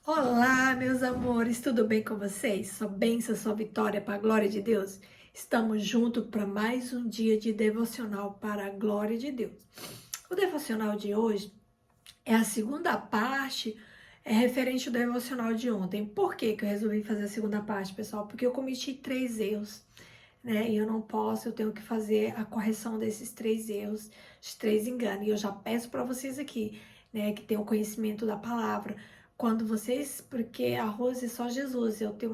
Olá, meus amores, tudo bem com vocês? Sua bênção, sua vitória para a glória de Deus. Estamos juntos para mais um dia de devocional para a glória de Deus. O devocional de hoje é a segunda parte, referente ao devocional de ontem. Por que que eu resolvi fazer a segunda parte, pessoal? Porque eu cometi 3 erros, né? E eu não posso, eu tenho que fazer a correção desses 3 erros, os 3 enganos. E eu já peço para vocês aqui, né, que tenham conhecimento da palavra. Quando vocês, porque arroz é só Jesus, eu tenho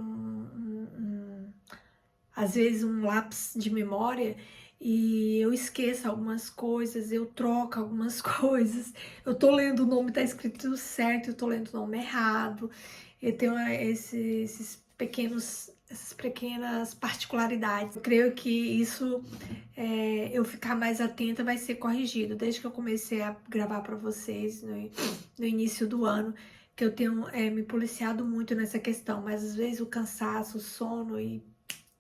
às vezes um lápis de memória e eu esqueço algumas coisas, eu troco algumas coisas, eu tô lendo o nome, tá escrito certo, eu tô lendo o nome errado, eu tenho essas pequenas particularidades. Eu creio que isso, eu ficar mais atenta, vai ser corrigido. Desde que eu comecei a gravar para vocês no início do ano, que eu tenho me policiado muito nessa questão, mas às vezes o cansaço, o sono e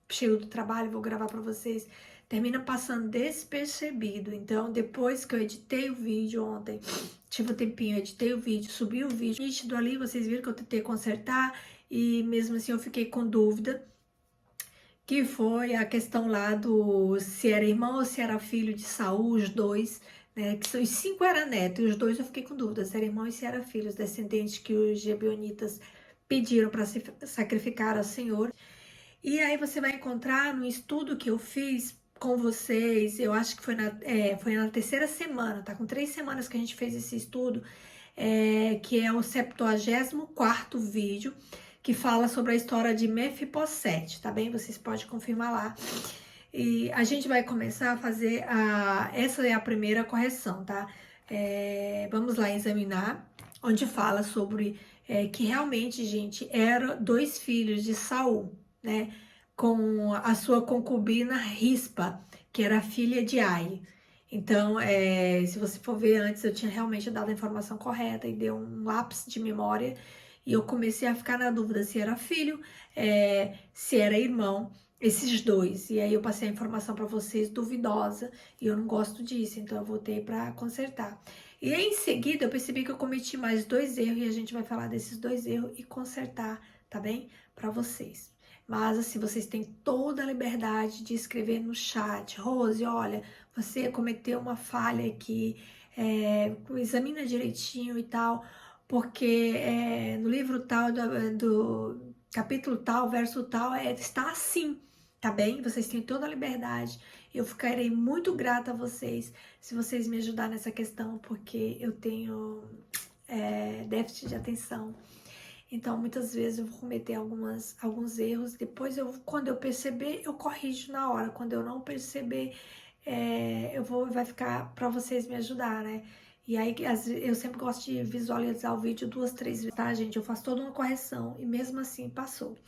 chego do trabalho, vou gravar para vocês, termina passando despercebido. Então, depois que eu editei o vídeo ontem, tive um tempinho, editei o vídeo, subi o vídeo, nítido ali, vocês viram que eu tentei consertar e mesmo assim eu fiquei com dúvida, que foi a questão lá do se era irmão ou se era filho de Saul, os dois, né, que os 5 eram netos, e os 2 eu fiquei com dúvida, se era irmão e se era filho, os descendentes que os gibeonitas pediram para se sacrificar ao Senhor. E aí você vai encontrar no estudo que eu fiz com vocês, eu acho que foi na terceira semana, tá? Com 3 semanas que a gente fez esse estudo, que é o 74º vídeo, que fala sobre a história de Mefibosete, tá bem? Vocês podem confirmar lá. E a gente vai começar a fazer essa é a primeira correção, tá? Vamos lá examinar, onde fala sobre que realmente, gente, eram 2 filhos de Saul, né? Com a sua concubina Rispa, que era filha de Ai. Então, se você for ver antes, eu tinha realmente dado a informação correta e deu um lápis de memória. E eu comecei a ficar na dúvida se era filho, se era irmão, esses dois. E aí eu passei a informação para vocês duvidosa e eu não gosto disso, então eu voltei para consertar. E em seguida eu percebi que eu cometi mais 2 erros e a gente vai falar desses 2 erros e consertar, tá bem? Para vocês. Mas assim, vocês têm toda a liberdade de escrever no chat. Rose, olha, você cometeu uma falha aqui, examina direitinho e tal, porque no livro tal, do capítulo tal, verso tal, está assim, tá bem? Vocês têm toda a liberdade. Eu ficarei muito grata a vocês se vocês me ajudarem nessa questão, porque eu tenho déficit de atenção. Então, muitas vezes eu vou cometer alguns erros. Depois, quando eu perceber, eu corrijo na hora. Quando eu não perceber, vai ficar para vocês me ajudar, né? E aí, eu sempre gosto de visualizar o vídeo 2, 3 vezes, tá, gente? Eu faço toda uma correção e mesmo assim passou.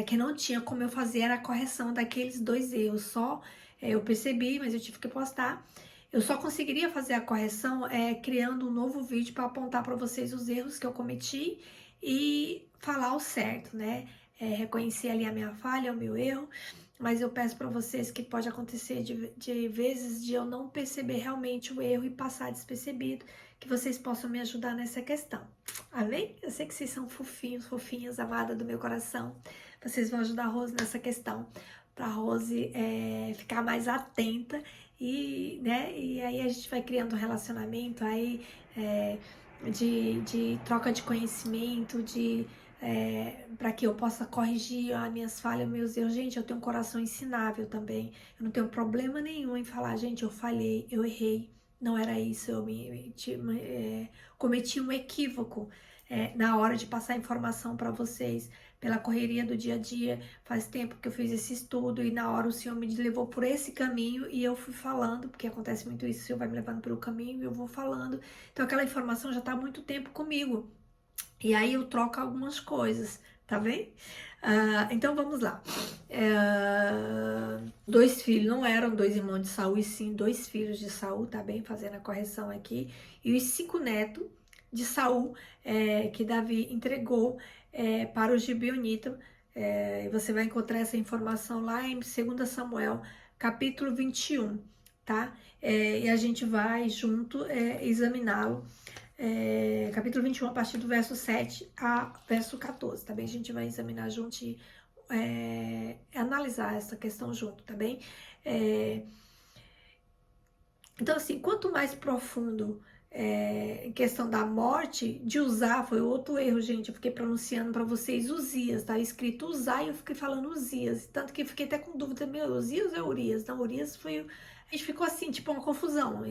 Que não tinha como eu fazer a correção daqueles 2 erros. Só eu percebi, mas eu tive que postar. Eu só conseguiria fazer a correção criando um novo vídeo para apontar para vocês os erros que eu cometi e falar o certo, né? Reconhecer ali a minha falha, o meu erro, mas eu peço para vocês que pode acontecer de vezes de eu não perceber realmente o erro e passar despercebido, que vocês possam me ajudar nessa questão. Amém? Eu sei que vocês são fofinhos, fofinhas, amada do meu coração. Vocês vão ajudar a Rose nessa questão, para a Rose ficar mais atenta e, né, e aí a gente vai criando um relacionamento aí de troca de conhecimento, para que eu possa corrigir as minhas falhas, meus erros. Gente, eu tenho um coração ensinável também. Eu não tenho problema nenhum em falar, gente, eu falhei, eu errei. Não era isso, eu cometi um equívoco na hora de passar informação para vocês, pela correria do dia a dia. Faz tempo que eu fiz esse estudo e na hora o Senhor me levou por esse caminho e eu fui falando, porque acontece muito isso, o Senhor vai me levando pelo caminho e eu vou falando. Então aquela informação já está há muito tempo comigo. E aí eu troco algumas coisas, tá bem? Então vamos lá. 2 filhos, não eram 2 irmãos de Saul, e sim 2 filhos de Saul, tá bem? Fazendo a correção aqui. E os 5 netos de Saul, que Davi entregou para os gibeonitas. Você vai encontrar essa informação lá em 2 Samuel, capítulo 21, tá? E a gente vai junto examiná-lo capítulo 21, a partir do verso 7 a verso 14, tá bem? A gente vai examinar junto e analisar essa questão junto, tá bem? Então, assim, quanto mais profundo em questão da morte, de Uzá, foi outro erro, gente. Eu fiquei pronunciando para vocês Uzias, tá escrito Uzá e eu fiquei falando Uzias. Tanto que eu fiquei até com dúvida, meu, Uzias ou Urias? Não, Urias foi. A gente ficou assim, tipo, uma confusão.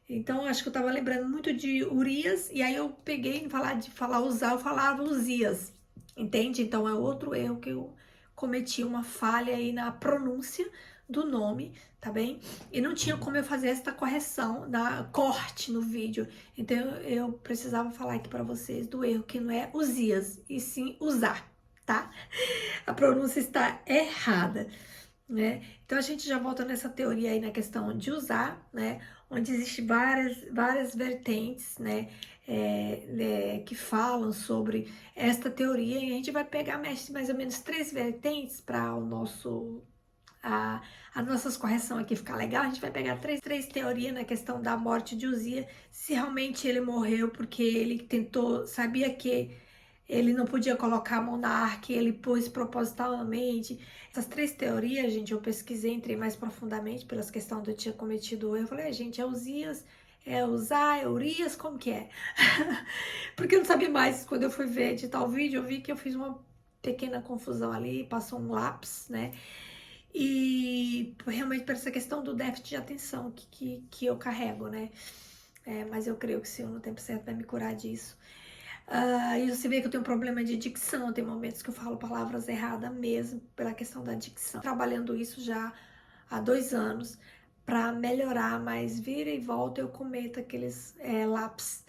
Então, acho que eu tava lembrando muito de Urias, e aí eu peguei em falar Uzá, eu falava Uzias, entende? Então, é outro erro que eu cometi, uma falha aí na pronúncia do nome, tá bem? E não tinha como eu fazer essa correção, da corte no vídeo. Então eu precisava falar aqui para vocês do erro, que não é Uzias, e sim usar, tá? A pronúncia está errada, né? Então a gente já volta nessa teoria aí na questão de usar, né? Onde existem várias vertentes, né? Que falam sobre esta teoria, e a gente vai pegar mais ou menos 3 vertentes para o nosso as nossas correções aqui ficar legal. A gente vai pegar três teorias na questão da morte de Uzia, se realmente ele morreu porque ele tentou, sabia que ele não podia colocar a mão na arca e ele pôs propositalmente. Essas 3 teorias, gente, eu pesquisei, entrei mais profundamente pelas questões de eu tinha cometido o erro. Eu falei, gente, é Uzias, é Uzá, é Urias, como que é? Porque eu não sabia mais. Quando eu fui ver editar o vídeo, eu vi que eu fiz uma pequena confusão ali, passou um lápis, né? E realmente por essa questão do déficit de atenção que eu carrego, né? Mas eu creio que o Senhor no tempo certo vai me curar disso. E você vê que eu tenho um problema de dicção, tem momentos que eu falo palavras erradas mesmo, pela questão da dicção. Trabalhando isso já há 2 anos para melhorar, mas vira e volta eu cometo aqueles lápis,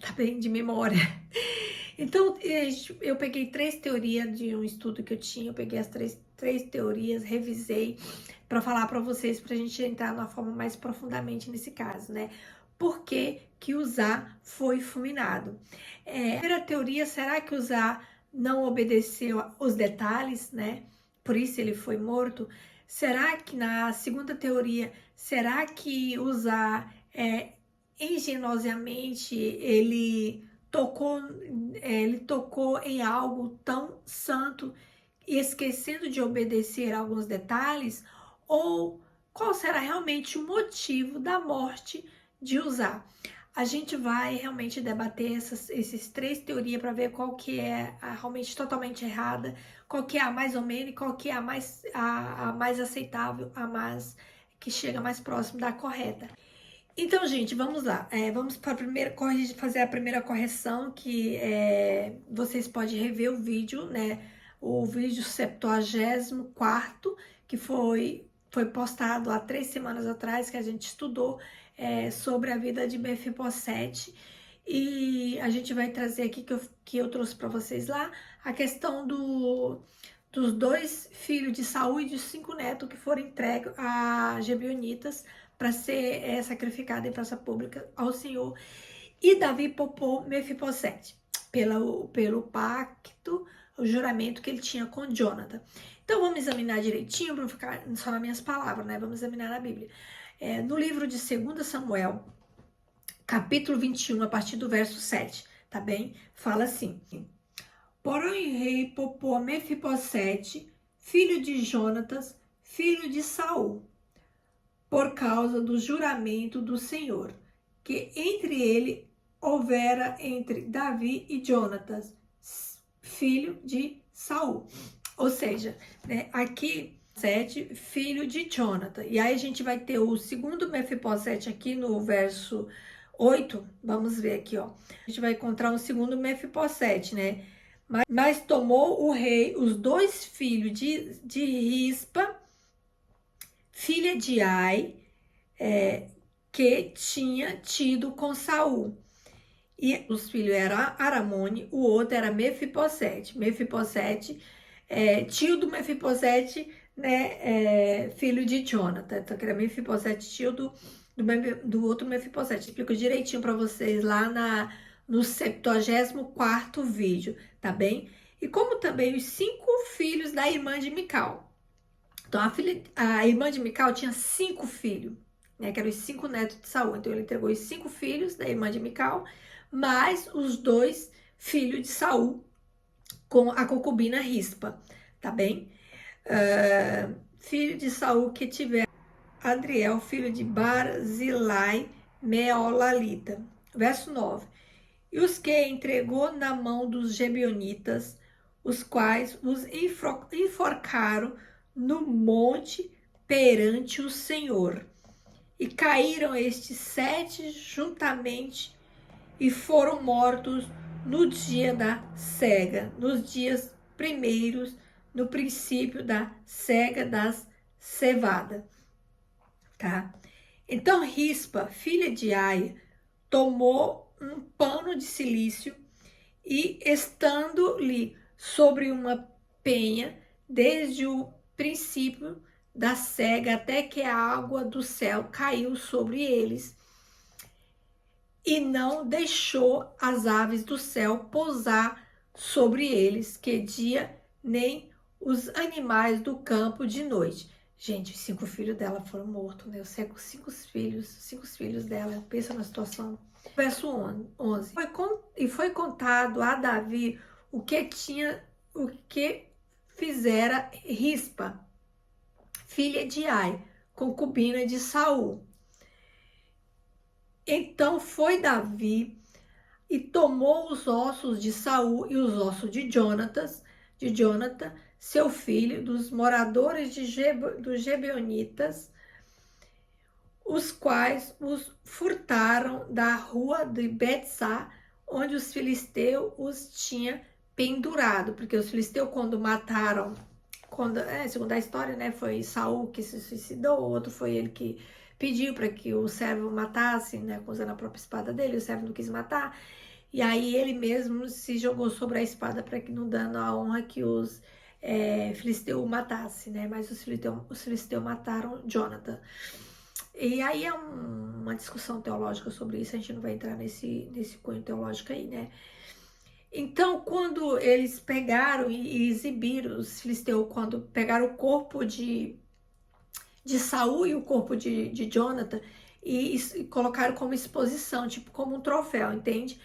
tá bem, de memória. Então, eu peguei 3 teorias de um estudo que eu tinha, eu peguei as três teorias, revisei para falar para vocês, para a gente entrar na forma mais profundamente nesse caso, né? Por que que Uzá foi fulminado? A primeira teoria, será que Uzá não obedeceu os detalhes, né? Por isso ele foi morto? Será que na segunda teoria, será que Uzá ingeniosamente ele tocou em algo tão santo e esquecendo de obedecer alguns detalhes? Ou qual será realmente o motivo da morte de Uzá? A gente vai realmente debater esses 3 teorias para ver qual que é realmente totalmente errada, qual que é a mais ou menos e qual que é a mais aceitável, a mais que chega mais próximo da correta. Então, gente, vamos lá. Vamos para fazer a primeira correção, que vocês podem rever o vídeo, né? O vídeo 74º, que foi postado há 3 semanas atrás, que a gente estudou sobre a vida de Mefibosete. E a gente vai trazer aqui, que eu trouxe para vocês lá, a questão dos 2 filhos de Saul e dos 5 netos que foram entregues a Gebionitas para ser sacrificado em praça pública ao Senhor. E Davi poupou Mefibosete pelo pacto, o juramento que ele tinha com Jonathan. Então vamos examinar direitinho, para não ficar só nas minhas palavras, né? Vamos examinar na Bíblia. No livro de 2 Samuel, capítulo 21, a partir do verso 7, tá bem? Fala assim: porém o rei poupou Mefibosete, filho de Jonatas, filho de Saul, por causa do juramento do Senhor, que entre ele houvera entre Davi e Jonatas, filho de Saul. Ou seja, né, aqui, Sete, filho de Jonathan. E aí a gente vai ter o segundo Mefibosete aqui no verso 8. Vamos ver aqui, ó. A gente vai encontrar um segundo Mefibosete, né? Mas tomou o rei os 2 filhos de Rispa, filha de Ai, que tinha tido com Saul. E os filhos eram Aramone, o outro era Mefibosete. Mefibosete, tio do Mefibosete, né, filho de Jonathan. Então, que era Mefibosete, tio do outro Mefibosete. Explico direitinho para vocês lá no 74º vídeo, tá bem? E como também os 5 filhos da irmã de Mical. Então, a irmã de Mical tinha 5 filhos. né, que eram os 5 netos de Saul. Então ele entregou os 5 filhos da irmã de Mical, mais os 2 filhos de Saul com a concubina Rispa, tá bem? Filho de Saul que tiver Adriel, filho de Barzilai, Meolalita. Verso 9. E os que entregou na mão dos Gebionitas, os quais os enforcaram no monte perante o Senhor. E caíram estes 7 juntamente e foram mortos no dia da cega, nos dias primeiros, no princípio da cega das cevadas. Tá? Então Rispa, filha de Aia, tomou um pano de cilício e, estando-lhe sobre uma penha, desde o princípio da cega até que a água do céu caiu sobre eles, e não deixou as aves do céu pousar sobre eles, que dia, nem os animais do campo de noite. Gente, os 5 filhos dela foram mortos, né? Os 5 filhos dela. Pensa na situação. Verso 11. Foi contado a Davi o que fizera Rispa, filha de Ai, concubina de Saul. Então foi Davi e tomou os ossos de Saul e os ossos de Jonathan, seu filho, dos moradores dos Gebeonitas, os quais os furtaram da rua de Betsá, onde os filisteus os tinham pendurado, porque os filisteus quando mataram, segundo a história, né, foi Saul que se suicidou, o outro foi ele que pediu para que o servo matasse, né, usando a própria espada dele, o servo não quis matar, e aí ele mesmo se jogou sobre a espada para que não dando a honra que os filisteus matassem, né, mas os filisteus mataram Jonathan. E aí é uma discussão teológica sobre isso, a gente não vai entrar nesse cunho teológico aí, né. Então, quando eles pegaram e exibiram, os filisteus, quando pegaram o corpo de Saul e o corpo de Jonathan e colocaram como exposição, tipo como um troféu, entende?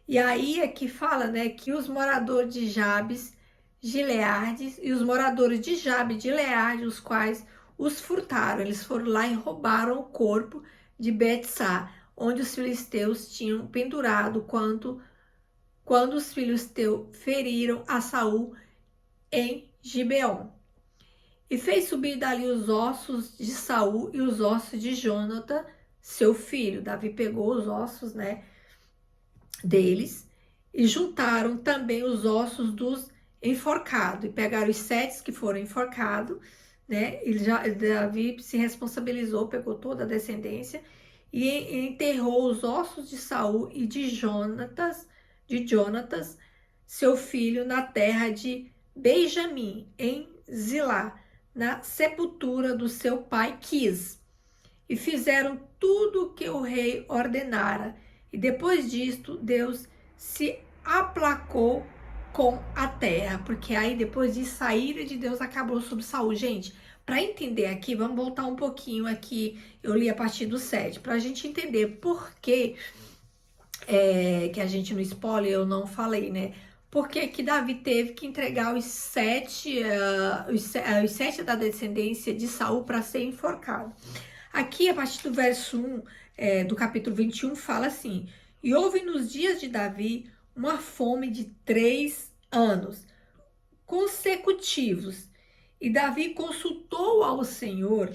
E aí é que fala, né, que os moradores de Jabes, Gileade, e os moradores de Jabes, Gileade, os quais os furtaram, eles foram lá e roubaram o corpo de Betsá, onde os filisteus tinham pendurado quando os filisteus feriram a Saul em Gibeon. E fez subir dali os ossos de Saul e os ossos de Jonathan, seu filho. Davi pegou os ossos, né, deles e juntaram também os ossos dos enforcados. E pegaram os 7 que foram enforcados, né? Davi se responsabilizou, pegou toda a descendência e enterrou os ossos de Saul e de Jonatas, seu filho, na terra de Benjamim, em Zilá, na sepultura do seu pai Quis. E fizeram tudo o que o rei ordenara. E depois disto, Deus se aplacou com a terra, porque aí depois disso a ira de Deus acabou sobre Saul. Gente, para entender aqui, vamos voltar um pouquinho aqui, eu li a partir do 7, para a gente entender por que que a gente no spoiler eu não falei, né? Porque que Davi teve que entregar os 7 da descendência de Saul para ser enforcado. Aqui, a partir do verso 1 do capítulo 21, fala assim: e houve nos dias de Davi uma fome de 3 anos consecutivos. E Davi consultou ao Senhor,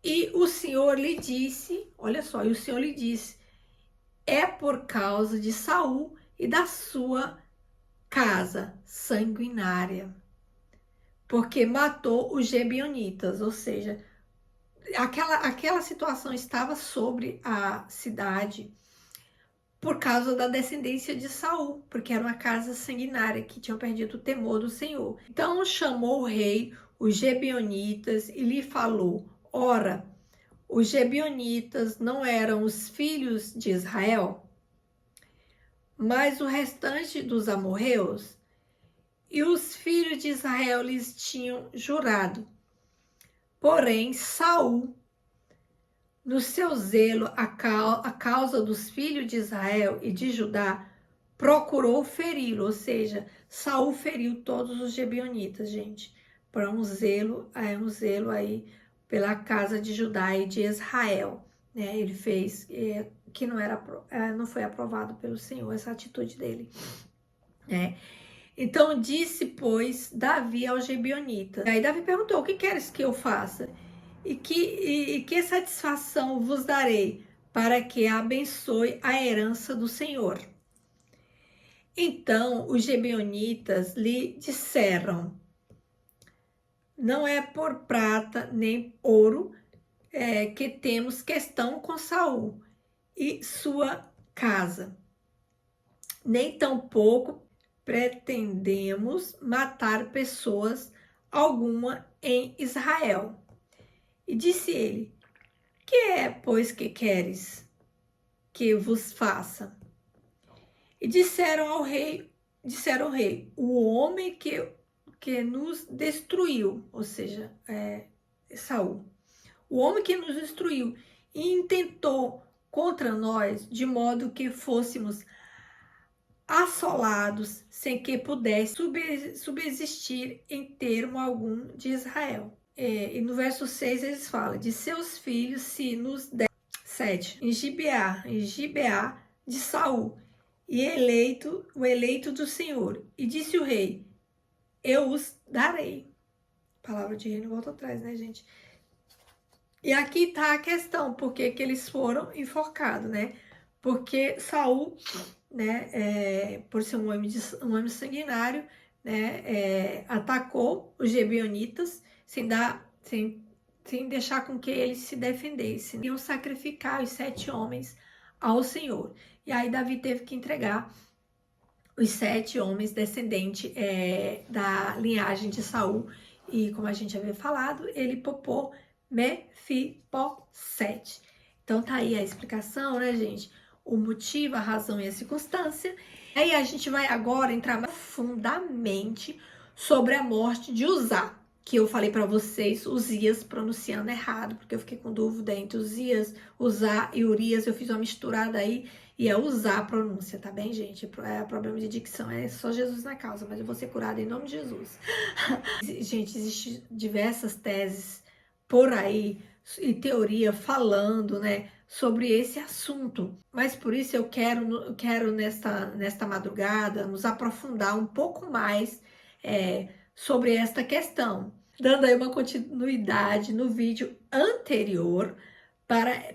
e o Senhor lhe disse, olha só, e o Senhor lhe disse: é por causa de Saul e da sua casa sanguinária, porque matou os Gebionitas, ou seja, aquela situação estava sobre a cidade por causa da descendência de Saul, porque era uma casa sanguinária que tinha perdido o temor do Senhor. Então chamou o rei os Gebionitas e lhe falou: ora, os Gebionitas não eram os filhos de Israel, mas o restante dos amorreus? E os filhos de Israel lhes tinham jurado. Porém, Saul no seu zelo a causa dos filhos de Israel e de Judá, procurou feri-lo, ou seja, Saul feriu todos os gebionitas, gente, por um zelo aí pela casa de Judá e de Israel, né? Ele fez que não foi aprovado pelo Senhor essa atitude dele, né? Então disse, pois, Davi aos gebionitas. Aí Davi perguntou: o que queres que eu faça? E que satisfação vos darei para que abençoe a herança do Senhor? Então os gebionitas lhe disseram: não é por prata nem ouro que temos questão com Saul e sua casa, nem tampouco pretendemos matar pessoas alguma em Israel. E disse ele: que é, pois, que queres que vos faça? E disseram ao rei, o homem que nos destruiu, ou seja, Saul, o homem que nos destruiu e intentou contra nós, de modo que fôssemos assolados, sem que pudesse subsistir em termo algum de Israel. E no verso 6 eles falam: de seus filhos se nos der 7, em Gibeá de Saul, e o eleito do Senhor. E disse o rei: eu os darei. Palavra de rei não volta atrás, né, gente? E aqui tá a questão, por que eles foram enforcados, né? Porque Saul, né, por ser um homem sanguinário, né, atacou os gebionitas sem deixar com que eles se defendessem. Iam sacrificar os 7 homens ao Senhor. E aí Davi teve que entregar os 7 homens descendentes da linhagem de Saul. E como a gente havia falado, ele poupou Mefibosete. Então tá aí a explicação, né, gente? O motivo, a razão e a circunstância. Aí a gente vai agora entrar mais profundamente sobre a morte de Uzá, que eu falei para vocês, Uzias, pronunciando errado, porque eu fiquei com dúvida entre Uzias, Uzá e Urias. Eu fiz uma misturada aí e é Uzá a pronúncia, tá bem, gente? Problema de dicção, é só Jesus na causa, mas eu vou ser curada em nome de Jesus. Gente, existem diversas teses por aí e teoria falando, né, sobre esse assunto. Mas por isso eu quero nesta madrugada nos aprofundar um pouco mais sobre esta questão, dando aí uma continuidade no vídeo anterior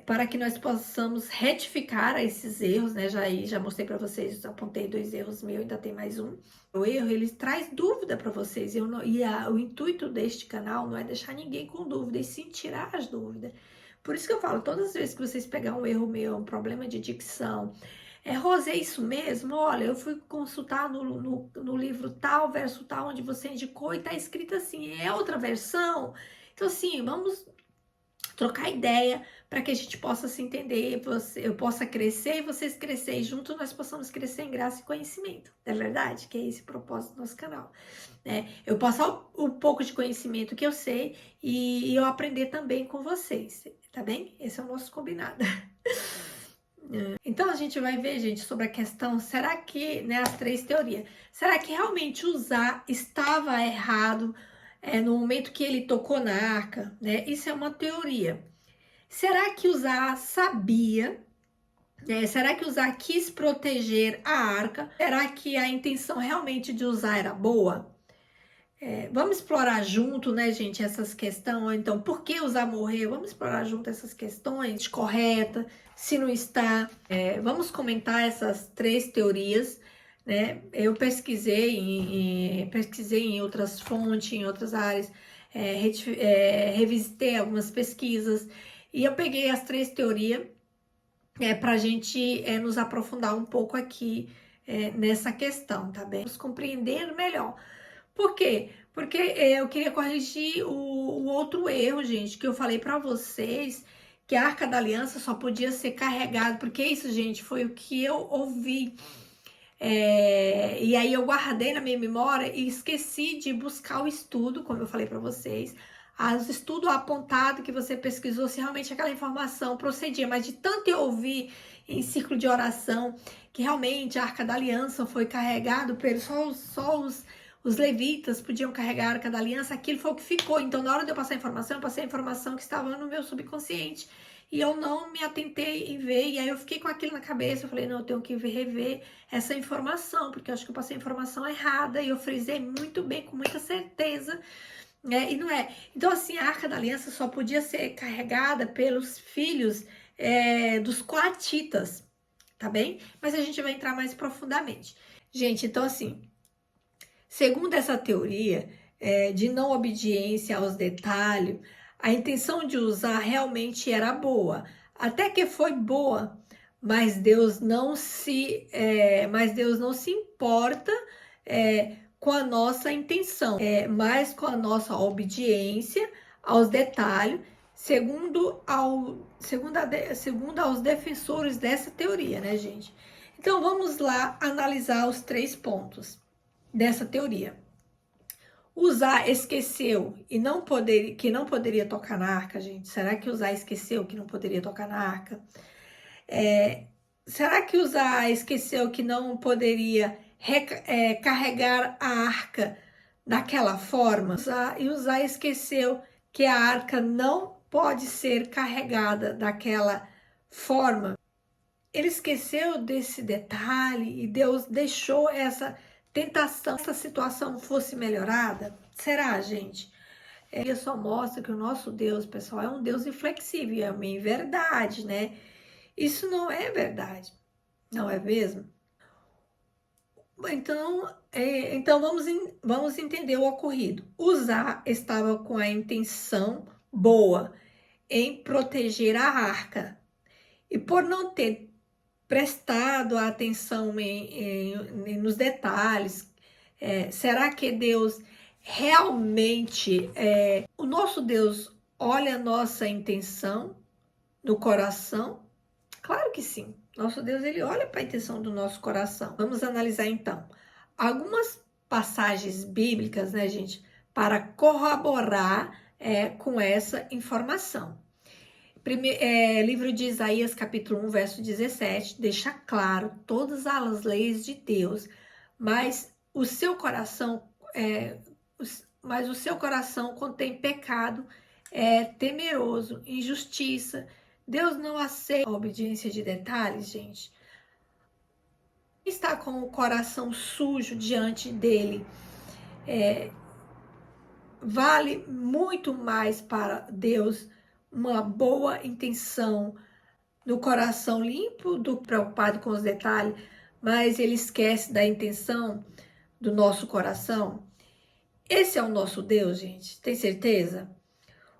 para que nós possamos retificar esses erros, né? Já mostrei para vocês, apontei 2 erros meus, ainda tem mais um. O erro, ele traz dúvida para vocês, o intuito deste canal não é deixar ninguém com dúvida, e sim tirar as dúvidas. Por isso que eu falo, todas as vezes que vocês pegar um erro meu, um problema de dicção, Rosé, é isso mesmo? Olha, eu fui consultar no livro tal, verso tal, onde você indicou, e tá escrito assim, é outra versão? Então, assim, vamos trocar ideia para que a gente possa se entender, eu possa crescer e vocês crescerem, juntos nós possamos crescer em graça e conhecimento, não é verdade? Que é esse o propósito do nosso canal, né? Eu passar o pouco de conhecimento que eu sei e eu aprender também com vocês, tá bem? Esse é o nosso combinado. Então a gente vai ver, gente, sobre a questão, será que, né, as 3 teorias, será que realmente Uzá estava errado no momento que ele tocou na arca, né? Isso é uma teoria. Será que Uzá sabia, né? Será que Uzá quis proteger a arca? Será que a intenção realmente de Uzá era boa? Vamos explorar junto, né, gente, essas questões. Então, por que Uzá morreu? Vamos explorar junto essas questões, correta, se não está. Vamos comentar essas 3 teorias, né? Eu pesquisei em outras fontes, em outras áreas, revisitei algumas pesquisas e eu peguei as 3 teorias para a gente nos aprofundar um pouco aqui nessa questão, tá bem? Vamos compreender melhor. Por quê? Porque eu queria corrigir o outro erro, gente, que eu falei para vocês, que a Arca da Aliança só podia ser carregada, porque isso, gente, foi o que eu ouvi. E aí eu guardei na minha memória e esqueci de buscar o estudo, como eu falei para vocês. Os estudos apontados que você pesquisou se realmente aquela informação procedia, mas de tanto eu ouvir em círculo de oração que realmente a Arca da Aliança foi carregado pelos só os levitas podiam carregar a Arca da Aliança, aquilo foi o que ficou. Então, na hora de eu passar a informação, eu passei a informação que estava no meu subconsciente. E eu não me atentei em ver, e aí eu fiquei com aquilo na cabeça, eu falei, não, eu tenho que rever essa informação, porque eu acho que eu passei a informação errada, e eu frisei muito bem, com muita certeza, né? E não é. Então, assim, a Arca da Aliança só podia ser carregada pelos filhos dos coatitas, tá bem? Mas a gente vai entrar mais profundamente. Gente, então assim, segundo essa teoria de não obediência aos detalhes, a intenção de usar realmente era boa, até que foi boa, mas Deus não se importa com a nossa intenção, mas com a nossa obediência aos detalhes, segundo aos defensores dessa teoria, né, gente? Então vamos lá analisar os 3 pontos dessa teoria. Usar esqueceu e que não poderia tocar na arca, gente. Será que Usar esqueceu que não poderia tocar na arca? Será que Usar esqueceu que não poderia carregar a arca daquela forma? Usar esqueceu que a arca não pode ser carregada daquela forma. Ele esqueceu desse detalhe e Deus deixou essa tentação, essa situação fosse melhorada? Será, gente? Ele só mostra que o nosso Deus, pessoal, é um Deus inflexível, é uma verdade, né? Isso não é verdade, não é mesmo? Então vamos entender o ocorrido. Uzá estava com a intenção boa em proteger a arca e por não ter prestado atenção nos detalhes, será que Deus realmente, o nosso Deus olha a nossa intenção no coração? Claro que sim. Nosso Deus, ele olha para a intenção do nosso coração. Vamos analisar então algumas passagens bíblicas, né, gente, para corroborar com essa informação. Livro de Isaías, capítulo 1, verso 17, deixa claro todas as leis de Deus, mas o seu coração contém pecado, temeroso, injustiça. Deus não aceita a obediência de detalhes, gente. Está com o coração sujo diante dele. Vale muito mais para Deus uma boa intenção no coração limpo do preocupado com os detalhes, mas ele esquece da intenção do nosso coração. Esse é o nosso Deus, gente, tem certeza?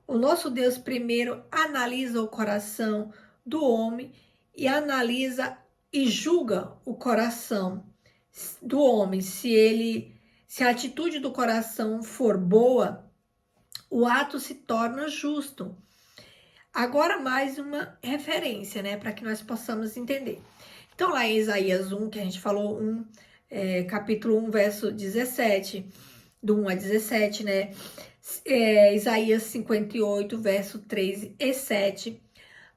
O nosso Deus primeiro analisa o coração do homem e analisa e julga o coração do homem. Se a atitude do coração for boa, o ato se torna justo. Agora mais uma referência, né, para que nós possamos entender. Então lá em Isaías 1, que a gente falou, capítulo 1, verso 17, do 1 a 17, né, Isaías 58, verso 3 e 7,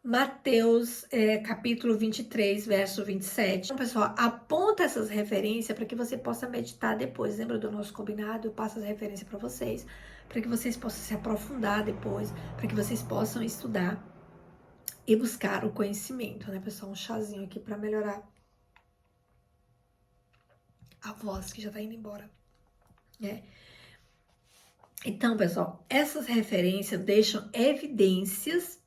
Mateus, capítulo 23, verso 27. Então, pessoal, aponta essas referências para que você possa meditar depois. Lembra do nosso combinado? Eu passo as referências para vocês, para que vocês possam se aprofundar depois, para que vocês possam estudar e buscar o conhecimento, né, pessoal? Um chazinho aqui para melhorar a voz que já tá indo embora, né? Então, pessoal, essas referências deixam evidências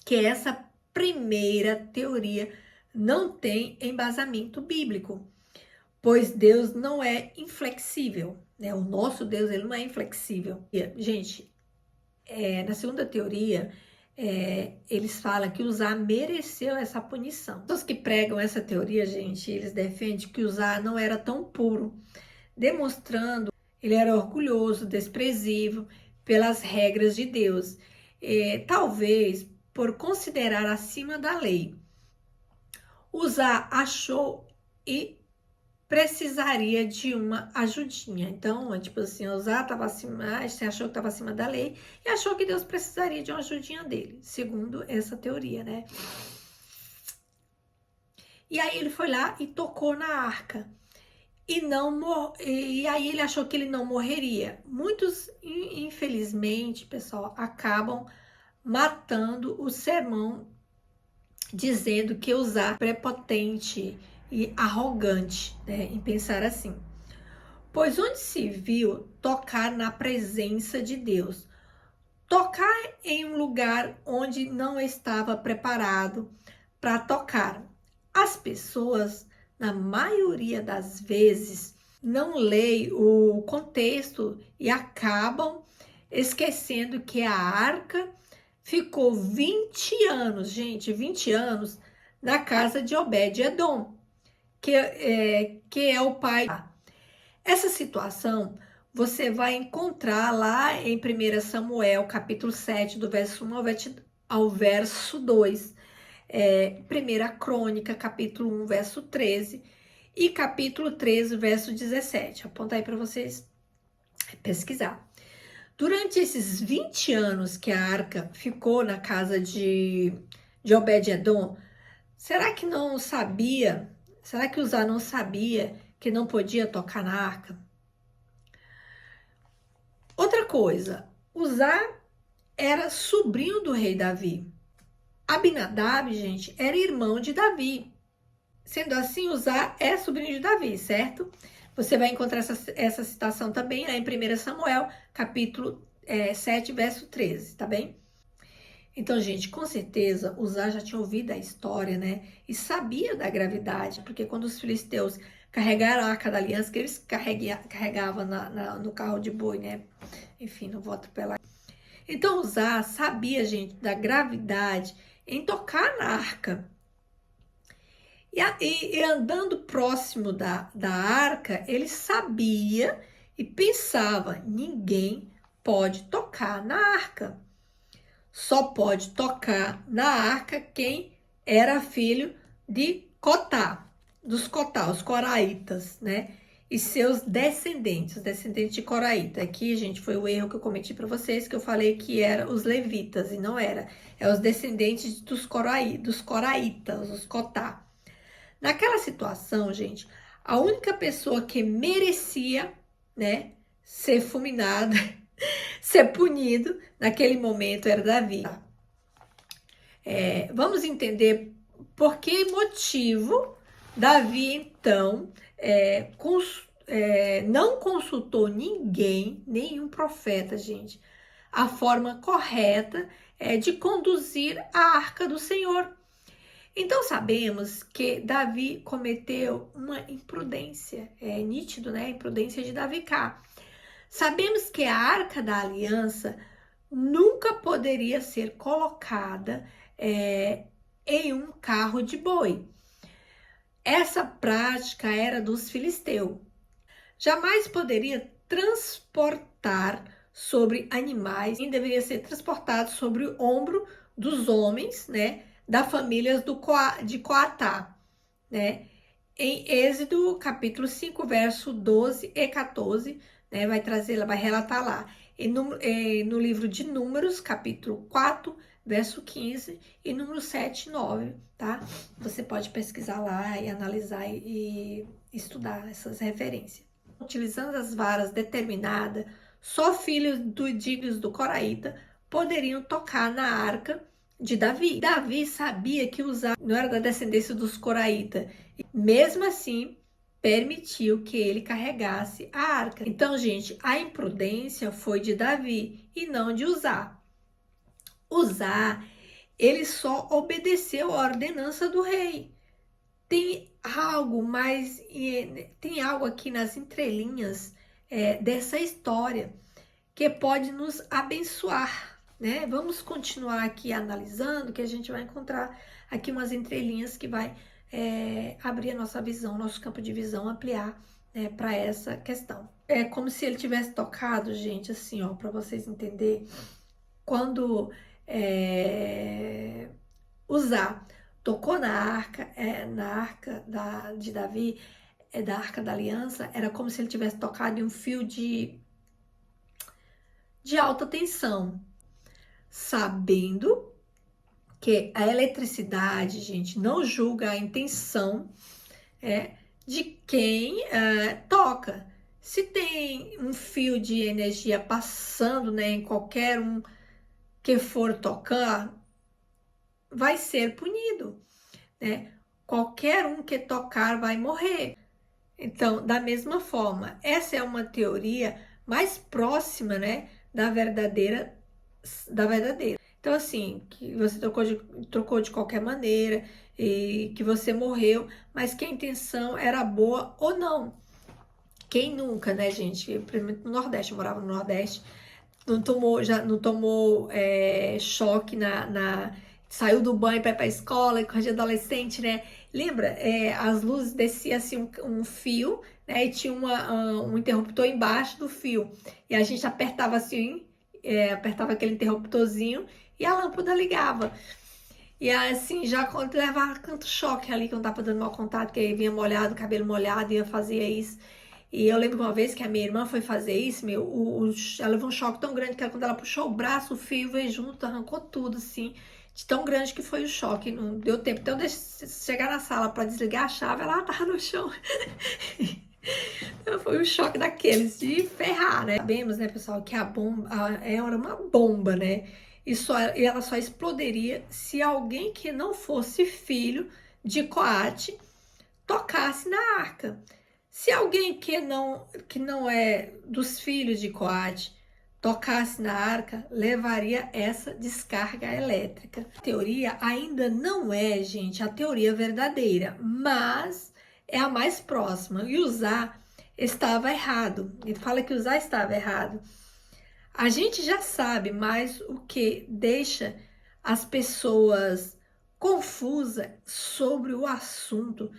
que essa primeira teoria não tem embasamento bíblico, pois Deus não é inflexível, né? O nosso Deus, ele não é inflexível. Gente, na segunda teoria, eles falam que Uzá mereceu essa punição. Os que pregam essa teoria, gente, eles defendem que Uzá não era tão puro, demonstrando que ele era orgulhoso, desprezível pelas regras de Deus. Talvez por considerar acima da lei. Uzá achou e precisaria de uma ajudinha. Então, tipo assim, Uzá estava acima, você achou que estava acima da lei e achou que Deus precisaria de uma ajudinha dele, segundo essa teoria, né? E aí ele foi lá e tocou na arca. E aí ele achou que ele não morreria. Muitos, infelizmente, pessoal, acabam matando o sermão, dizendo que Uzá é prepotente e arrogante, né, em pensar assim. Pois onde se viu tocar na presença de Deus? Tocar em um lugar onde não estava preparado para tocar. As pessoas, na maioria das vezes, não leem o contexto e acabam esquecendo que a arca ficou 20 anos, gente, 20 anos na casa de Obed-Edom, que é o pai. Essa situação você vai encontrar lá em 1 Samuel, capítulo 7, do verso 1 ao verso 2. 1 Crônica, capítulo 1, verso 13. E capítulo 13, verso 17. Aponta aí para vocês pesquisar. Durante esses 20 anos que a arca ficou na casa de Obed-Edom, será que não sabia? Será que Uzá não sabia que não podia tocar na arca? Outra coisa, Uzá era sobrinho do rei Davi. Abinadab, gente, era irmão de Davi. Sendo assim, Uzá é sobrinho de Davi, certo? Você vai encontrar essa citação também lá em 1 Samuel, capítulo 7, verso 13, tá bem? Então, gente, com certeza, Uzá já tinha ouvido a história, né? E sabia da gravidade, porque quando os filisteus carregaram a Arca da Aliança, que eles carregavam no carro de boi, né? Enfim, não vou atropelar. Então, Uzá sabia, gente, da gravidade em tocar na arca. E andando próximo da arca, ele sabia e pensava: ninguém pode tocar na arca. Só pode tocar na arca quem era filho de Cotá, dos Cotá, os coraitas, né? E seus descendentes, os descendentes de Coraíta. Aqui, gente, foi o erro que eu cometi para vocês, que eu falei que era os levitas, e não era. É os descendentes dos coraitas, os Cotá. Naquela situação, gente, a única pessoa que merecia, né, ser fulminada, ser punido naquele momento era Davi. Vamos entender por que motivo Davi, então, não consultou ninguém, nenhum profeta, gente, a forma correta de conduzir a arca do Senhor. Então sabemos que Davi cometeu uma imprudência, é nítido, né? A imprudência de Davi cá. Sabemos que a Arca da Aliança nunca poderia ser colocada em um carro de boi. Essa prática era dos filisteus. Jamais poderia transportar sobre animais, nem deveria ser transportado sobre o ombro dos homens, né? Da família de Coatá, né? Em Êxodo, capítulo 5, verso 12 e 14, né? Vai relatar lá. E no livro de Números, capítulo 4, verso 15, e número 7 e 9, tá? Você pode pesquisar lá e analisar e estudar essas referências. Utilizando as varas determinadas, só filhos dignos do Coraíta poderiam tocar na arca de Davi. Davi sabia que Uzá não era da descendência dos Coraíta. Mesmo assim, permitiu que ele carregasse a arca. Então, gente, a imprudência foi de Davi e não de Uzá. Uzá, ele só obedeceu a ordenança do rei. Tem algo aqui nas entrelinhas dessa história que pode nos abençoar, né? Vamos continuar aqui analisando, que a gente vai encontrar aqui umas entrelinhas que vai abrir a nossa visão, nosso campo de visão, ampliar para essa questão. É como se ele tivesse tocado, gente, assim, ó, para vocês entenderem, quando Uzá tocou na arca de Davi, da Arca da Aliança, era como se ele tivesse tocado em um fio de alta tensão, sabendo que a eletricidade, gente, não julga a intenção de quem toca. Se tem um fio de energia passando, né, em qualquer um que for tocar, vai ser punido, né? Qualquer um que tocar vai morrer. Então, da mesma forma, essa é uma teoria mais próxima, né, da verdadeira. Então, assim, que você trocou de qualquer maneira e que você morreu, mas que a intenção era boa ou não. Quem nunca, né, gente? Principalmente no Nordeste, eu morava no Nordeste, não tomou choque saiu do banho para ir para a escola, quando de adolescente, né? Lembra? As luzes desciam assim um fio, né? E tinha um interruptor embaixo do fio. E a gente apertava assim, apertava aquele interruptorzinho e a lâmpada ligava. E assim, já quando levava tanto choque ali, quando tava dando mau contato, que aí vinha molhado, cabelo molhado, e eu fazia isso. E eu lembro uma vez que a minha irmã foi fazer isso, ela levou um choque tão grande que quando ela puxou o braço, o fio veio junto, arrancou tudo, assim, de tão grande que foi o choque. Não deu tempo. Então, chegar na sala para desligar a chave, ela tava no chão. Foi um choque daqueles de ferrar, né? Sabemos, né, pessoal, que a bomba era uma bomba, né? E ela só explodiria se alguém que não fosse filho de Coate tocasse na arca. Se alguém que não é dos filhos de Coate tocasse na arca, levaria essa descarga elétrica. A teoria ainda não é, gente, a teoria verdadeira, mas é a mais próxima. E Uzá estava errado. Ele fala que Uzá estava errado. A gente já sabe, mas o que deixa as pessoas confusas sobre o assunto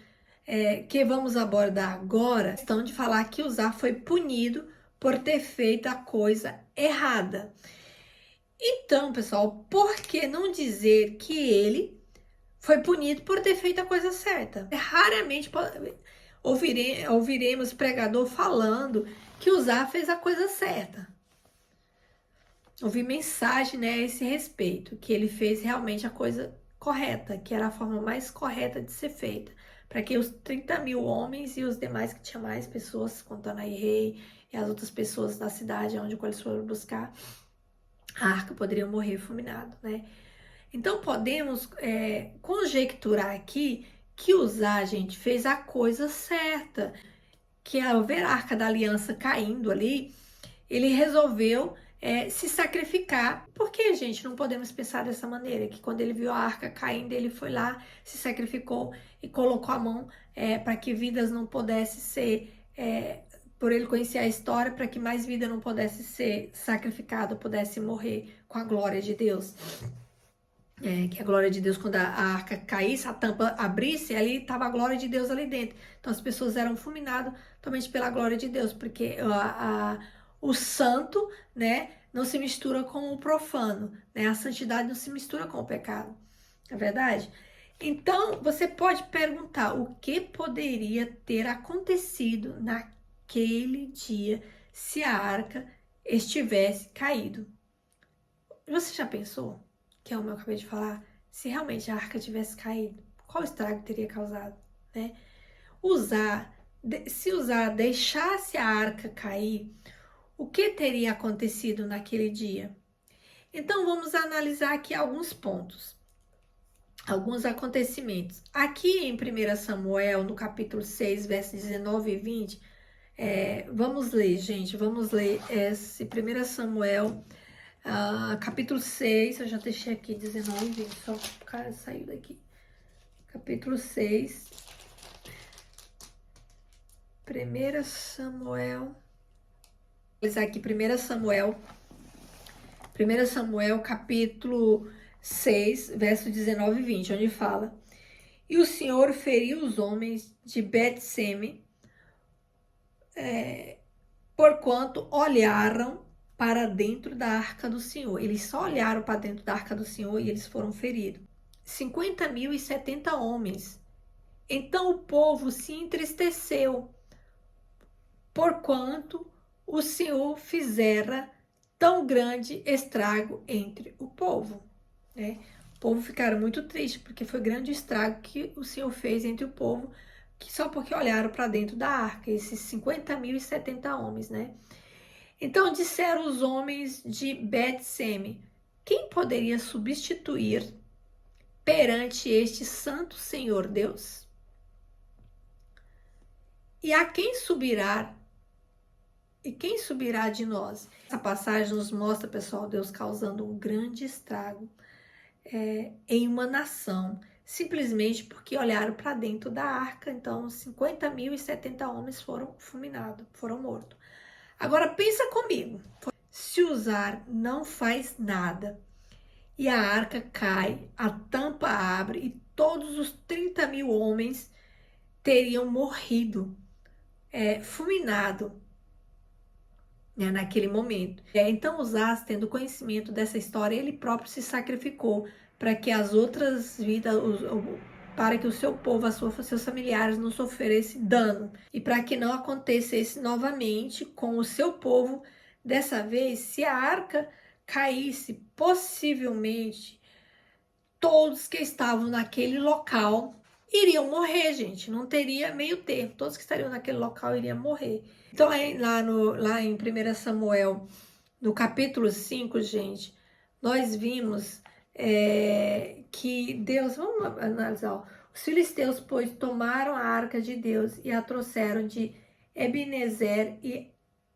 que vamos abordar agora, questão de falar que Uzá foi punido por ter feito a coisa errada. Então, pessoal, por que não dizer que ele foi punido por ter feito a coisa certa? Raramente ouviremos pregador falando que Uzá fez a coisa certa. Ouvi mensagem, né, a esse respeito, que ele fez realmente a coisa correta, que era a forma mais correta de ser feita, para que os 30 mil homens e os demais que tinha mais pessoas, contando aí rei e as outras pessoas da cidade onde eles foram buscar a arca, poderiam morrer fulminados, né? Então podemos conjecturar aqui que Uzá, gente, fez a coisa certa, que ao ver a arca da aliança caindo ali, ele resolveu se sacrificar. Por que, gente, não podemos pensar dessa maneira? Que quando ele viu a arca caindo, ele foi lá, se sacrificou e colocou a mão para que vidas não pudessem ser, por ele conhecer a história, para que mais vida não pudesse ser sacrificada, pudesse morrer com a glória de Deus. Que a glória de Deus, quando a arca caísse, a tampa abrisse, ali estava a glória de Deus ali dentro. Então as pessoas eram fulminadas totalmente pela glória de Deus, porque o santo, né, não se mistura com o profano, né? A santidade não se mistura com o pecado, não é verdade? Então, você pode perguntar o que poderia ter acontecido naquele dia se a arca estivesse caído. Você já pensou, que é o que eu acabei de falar, se realmente a arca tivesse caído, qual estrago teria causado, né? Se Uzá deixasse a arca cair, o que teria acontecido naquele dia? Então, vamos analisar aqui alguns pontos, alguns acontecimentos. Aqui em 1 Samuel, no capítulo 6, versos 19 e 20, vamos ler, gente, vamos ler esse 1 Samuel, capítulo 6, eu já deixei aqui 19 e 20, só o cara saiu daqui. Capítulo 6, 1 Samuel, aqui 1 Samuel, capítulo 6, verso 19 e 20, onde fala: E o Senhor feriu os homens de Bet-Seme, porquanto olharam para dentro da arca do Senhor. Eles só olharam para dentro da arca do Senhor e eles foram feridos. 50.070 homens Então o povo se entristeceu, porquanto o Senhor fizera tão grande estrago entre o povo, né? O povo ficaram muito tristes, porque foi grande estrago que o Senhor fez entre o povo, que só porque olharam para dentro da arca, esses 50.070 homens, né? Então disseram os homens de Bet-Seme: quem poderia substituir perante este santo Senhor Deus? E a quem subirá? E quem subirá de nós? Essa passagem nos mostra, pessoal, Deus causando um grande estrago em uma nação, simplesmente porque olharam para dentro da arca. Então 50.070 homens foram fulminados, foram mortos. Agora pensa comigo, se Uzar não faz nada e a arca cai, a tampa abre e todos os 30.000 homens teriam morrido, fulminado, né, naquele momento. Então Uzaz, tendo conhecimento dessa história, ele próprio se sacrificou para que as outras vidas, para que o seu povo, seus familiares não sofressem dano e para que não acontecesse novamente com o seu povo. Dessa vez, se a arca caísse, possivelmente todos que estavam naquele local iriam morrer, gente. Não teria meio termo. Todos que estariam naquele local iriam morrer. Então, lá em 1 Samuel, no capítulo 5, gente, nós vimos que Deus, vamos analisar, ó, os filisteus, pois, tomaram a arca de Deus e a trouxeram de Ebenezer e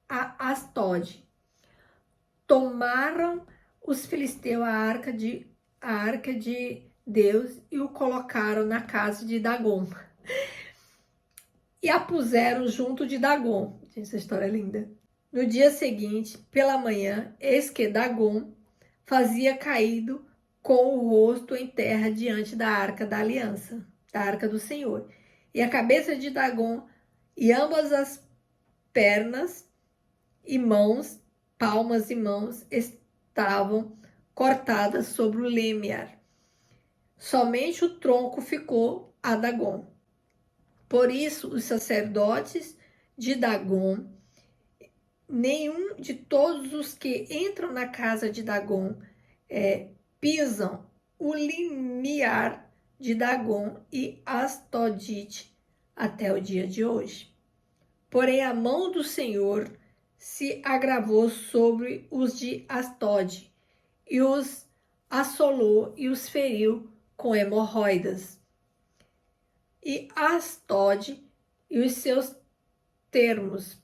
a Astode. Tomaram os filisteus a arca de Deus e o colocaram na casa de Dagom. E a puseram junto de Dagom. Essa história é linda. No dia seguinte, pela manhã, eis que Dagom fazia caído com o rosto em terra diante da arca da aliança, da arca do Senhor. E a cabeça de Dagom e ambas as pernas e mãos, palmas e mãos, estavam cortadas sobre o limiar. Somente o tronco ficou a Dagom. Por isso, os sacerdotes de Dagom, nenhum de todos os que entram na casa de Dagom pisam o limiar de Dagom e Astodite até o dia de hoje. Porém, a mão do Senhor se agravou sobre os de Astode e os assolou e os feriu com hemorroidas. E Astode e os seus termos.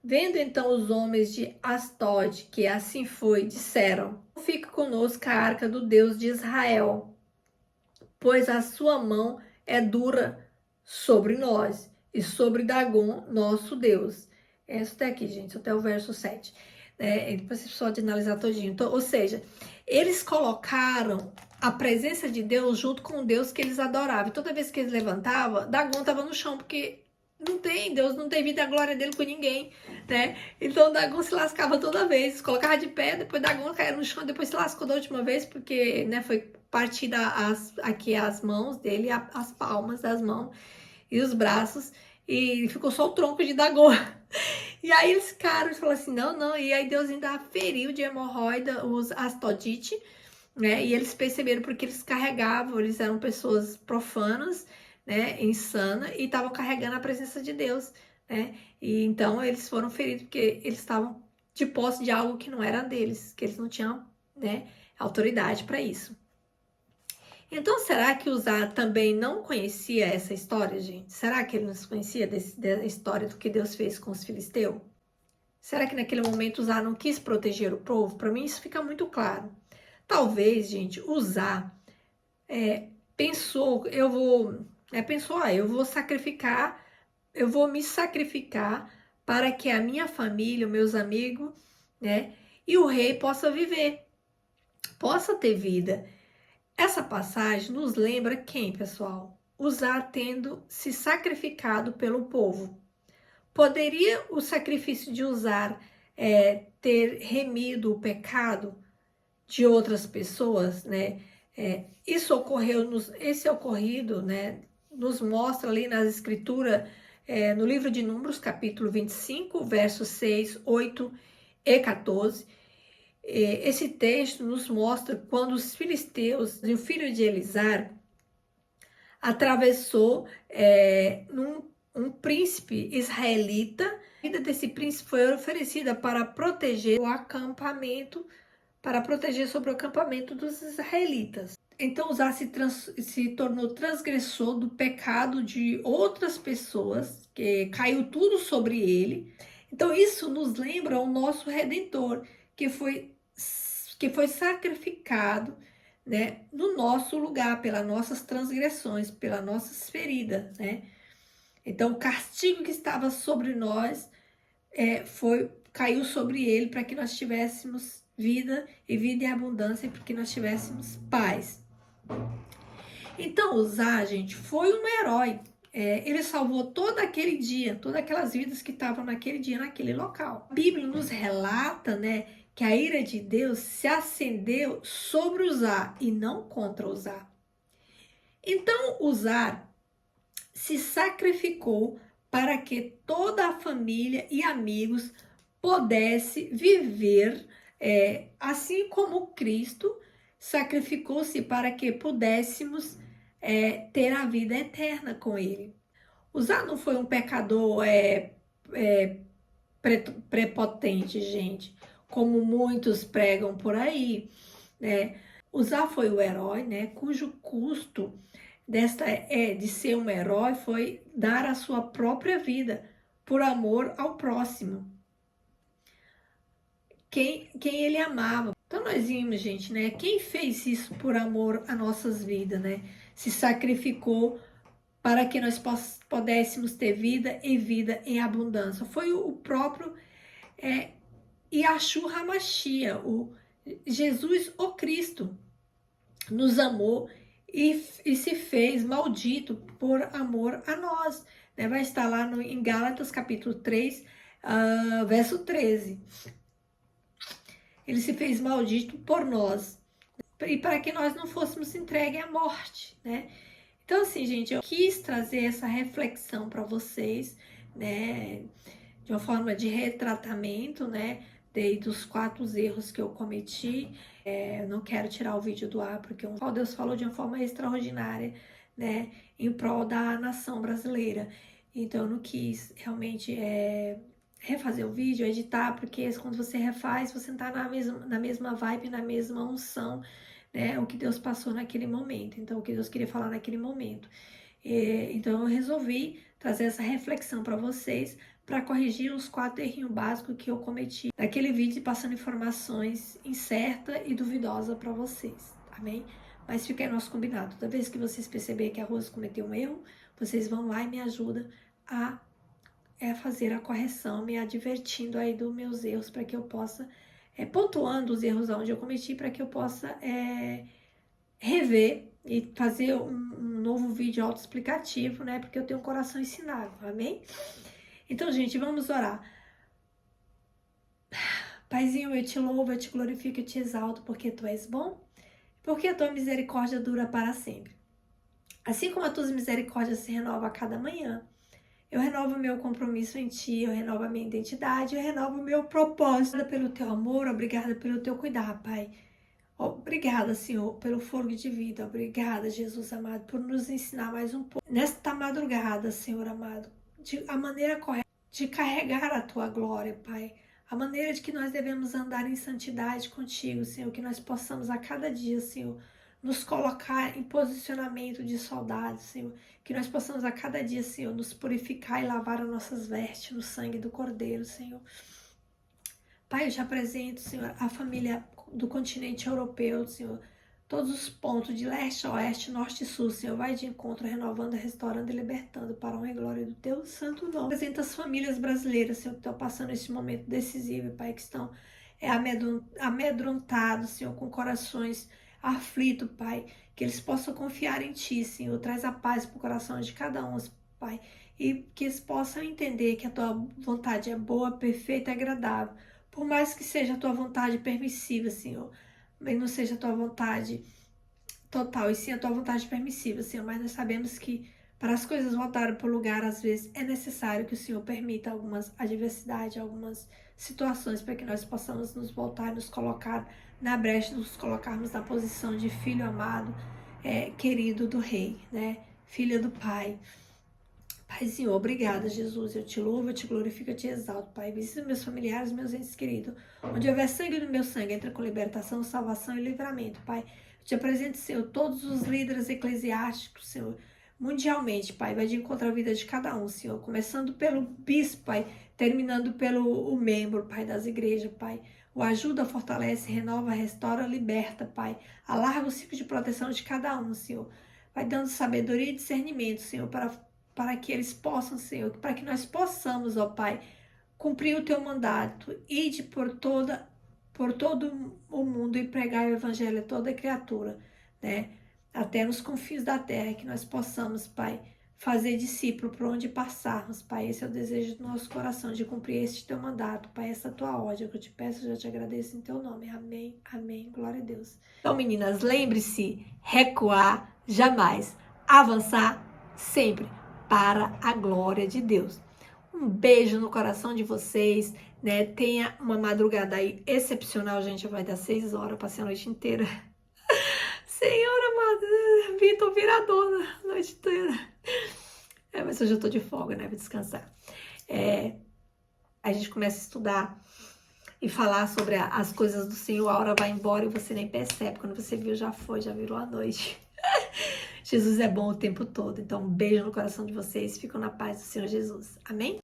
Vendo então os homens de Astode que assim foi, disseram: fique conosco a arca do Deus de Israel, pois a sua mão é dura sobre nós e sobre Dagom, nosso Deus. Essa até aqui, gente, até o verso 7. Depois você pode analisar todinho. Então, ou seja, eles colocaram a presença de Deus junto com o Deus que eles adoravam. E toda vez que eles levantavam, Dagom estava no chão, porque Deus não tem vida a glória dele com ninguém, né? Então Dagom se lascava toda vez, colocava de pé, depois Dagom caía no chão, depois se lascou da última vez, porque, né, foi partida aqui as mãos dele, as palmas das mãos e os braços, e ficou só o tronco de Dagom. E aí eles falaram assim, não, e aí Deus ainda feriu de hemorroida os Astodite, né? E eles perceberam porque eles carregavam, eles eram pessoas profanas, né, insana, e estavam carregando a presença de Deus, né? E então eles foram feridos porque eles estavam de posse de algo que não era deles, que eles não tinham, né, autoridade para isso. Então, será que Uzá também não conhecia essa história, gente? Será que ele não conhecia da história do que Deus fez com os filisteus? Será que naquele momento Uzá não quis proteger o povo? Para mim isso fica muito claro. Talvez, gente, Uzá pensou, eu vou sacrificar, eu vou me sacrificar para que a minha família, meus amigos, né, e o rei possa viver, possa ter vida. Essa passagem nos lembra quem, pessoal? Uzá tendo se sacrificado pelo povo. Poderia o sacrifício de Uzá ter remido o pecado de outras pessoas, né? Esse ocorrido, né, nos mostra ali nas escrituras, no livro de Números, capítulo 25, versos 6, 8 e 14. Esse texto nos mostra quando os filisteus e o filho de Elisar atravessou um príncipe israelita. A vida desse príncipe foi oferecida para proteger o acampamento, para proteger sobre o acampamento dos israelitas. Então Uzá se tornou transgressor do pecado de outras pessoas, que caiu tudo sobre ele. Então isso nos lembra o nosso Redentor, que foi sacrificado, né, no nosso lugar, pelas nossas transgressões, pelas nossas feridas, né? Então o castigo que estava sobre nós caiu sobre ele para que nós tivéssemos vida e vida em abundância, para que nós tivéssemos paz. Então Uzá, gente, foi um herói. Ele salvou todo aquele dia, todas aquelas vidas que estavam naquele dia, naquele local. A Bíblia nos relata, né, que a ira de Deus se acendeu sobre Uzá e não contra Uzá. Então Uzá se sacrificou para que toda a família e amigos pudesse viver assim como Cristo sacrificou-se para que pudéssemos ter a vida eterna com ele. Uzá não foi um pecador prepotente, gente, como muitos pregam por aí, né? Uzá foi o herói, né, cujo custo de ser um herói foi dar a sua própria vida por amor ao próximo, quem ele amava. Então nós vimos, gente, né, quem fez isso por amor a nossas vidas, né, se sacrificou para que nós pudéssemos ter vida e vida em abundância. Foi o próprio Yahshua HaMashiach, o Jesus o Cristo, nos amou e se fez maldito por amor a nós. Né? Vai estar lá em Gálatas capítulo 3, verso 13. Ele se fez maldito por nós, e para que nós não fôssemos entregues à morte, né? Então, assim, gente, eu quis trazer essa reflexão para vocês, né? De uma forma de retratamento, né? Dos 4 erros que eu cometi. Eu não quero tirar o vídeo do ar, porque Deus falou de uma forma extraordinária, né? Em prol da nação brasileira. Então, eu não quis realmente refazer o vídeo, editar, porque quando você refaz, você não tá na mesma vibe, na mesma unção, né, o que Deus passou naquele momento, então o que Deus queria falar naquele momento. Então eu resolvi trazer essa reflexão para vocês, para corrigir os 4 errinhos básicos que eu cometi naquele vídeo, passando informações incertas e duvidosas para vocês, amém? Mas fica aí nosso combinado, toda vez que vocês perceberem que a Rose cometeu um erro, vocês vão lá e me ajudam a fazer a correção, me advertindo aí dos meus erros, para que eu possa, pontuando os erros onde eu cometi, para que eu possa rever e fazer um novo vídeo autoexplicativo, né? Porque eu tenho um coração ensinável, amém? Então, gente, vamos orar. Paizinho, eu te louvo, eu te glorifico, eu te exalto, porque tu és bom, porque a tua misericórdia dura para sempre. Assim como as tuas misericórdias se renovam a cada manhã, eu renovo o meu compromisso em ti, eu renovo a minha identidade, eu renovo o meu propósito. Obrigada pelo teu amor, obrigada pelo teu cuidado, Pai. Obrigada, Senhor, pelo fogo de vida. Obrigada, Jesus amado, por nos ensinar mais um pouco. Nesta madrugada, Senhor amado, a maneira correta de carregar a tua glória, Pai. A maneira de que nós devemos andar em santidade contigo, Senhor. Que nós possamos a cada dia, Senhor, nos colocar em posicionamento de soldado, Senhor. Que nós possamos a cada dia, Senhor, nos purificar e lavar as nossas vestes no sangue do Cordeiro, Senhor. Pai, eu te apresento, Senhor, a família do continente europeu, Senhor. Todos os pontos de leste a oeste, norte e sul, Senhor, vai de encontro, renovando, restaurando e libertando para a honra e glória do teu santo nome. Apresenta as famílias brasileiras, Senhor, que estão passando esse momento decisivo, Pai, que estão amedrontados, Senhor, com corações aflitos, Pai, que eles possam confiar em Ti, Senhor. Traz a paz para o coração de cada um, Pai, e que eles possam entender que a Tua vontade é boa, perfeita e agradável. Por mais que seja a Tua vontade permissiva, Senhor, mas não seja a Tua vontade total, e sim a Tua vontade permissiva, Senhor. Mas nós sabemos que Para as coisas voltarem para o lugar, às vezes é necessário que o Senhor permita algumas adversidades, algumas situações para que nós possamos nos voltar, nos colocar na brecha, nos colocarmos na posição de filho amado, querido do Rei, né? Filha do Pai. Paizinho, obrigada, Jesus. Eu te louvo, eu te glorifico, eu te exalto, Pai. Visita meus familiares, meus entes queridos. Onde houver sangue no meu sangue, entra com libertação, salvação e livramento, Pai. Eu te apresento, Senhor, todos os líderes eclesiásticos, Senhor, mundialmente, Pai. Vai de encontro à vida de cada um, Senhor. Começando pelo bispo, Pai. Terminando pelo membro, Pai, das igrejas, Pai. O ajuda, fortalece, renova, restaura, liberta, Pai. Alarga o ciclo de proteção de cada um, Senhor. Vai dando sabedoria e discernimento, Senhor, para que eles possam, Senhor, para que nós possamos, ó Pai, cumprir o teu mandato, ide por todo o mundo e pregar o evangelho a toda criatura, né? Até nos confins da terra, que nós possamos, Pai, fazer discípulo por onde passarmos, Pai. Esse é o desejo do nosso coração, de cumprir este teu mandato, Pai, essa tua ordem que eu te peço, eu já te agradeço em teu nome. Amém, amém, glória a Deus. Então, meninas, lembre-se, recuar jamais, avançar sempre, para a glória de Deus. Um beijo no coração de vocês, né? Tenha uma madrugada aí excepcional, gente. Vai dar 6 horas, passei a noite inteira. Senhor amado, Vitor virador a noite inteira. Mas hoje eu tô de folga, né? Vou descansar. A gente começa a estudar e falar sobre as coisas do Senhor. A hora vai embora e você nem percebe. Quando você viu, já foi, já virou a noite. Jesus é bom o tempo todo. Então, um beijo no coração de vocês. Fiquem na paz do Senhor Jesus. Amém?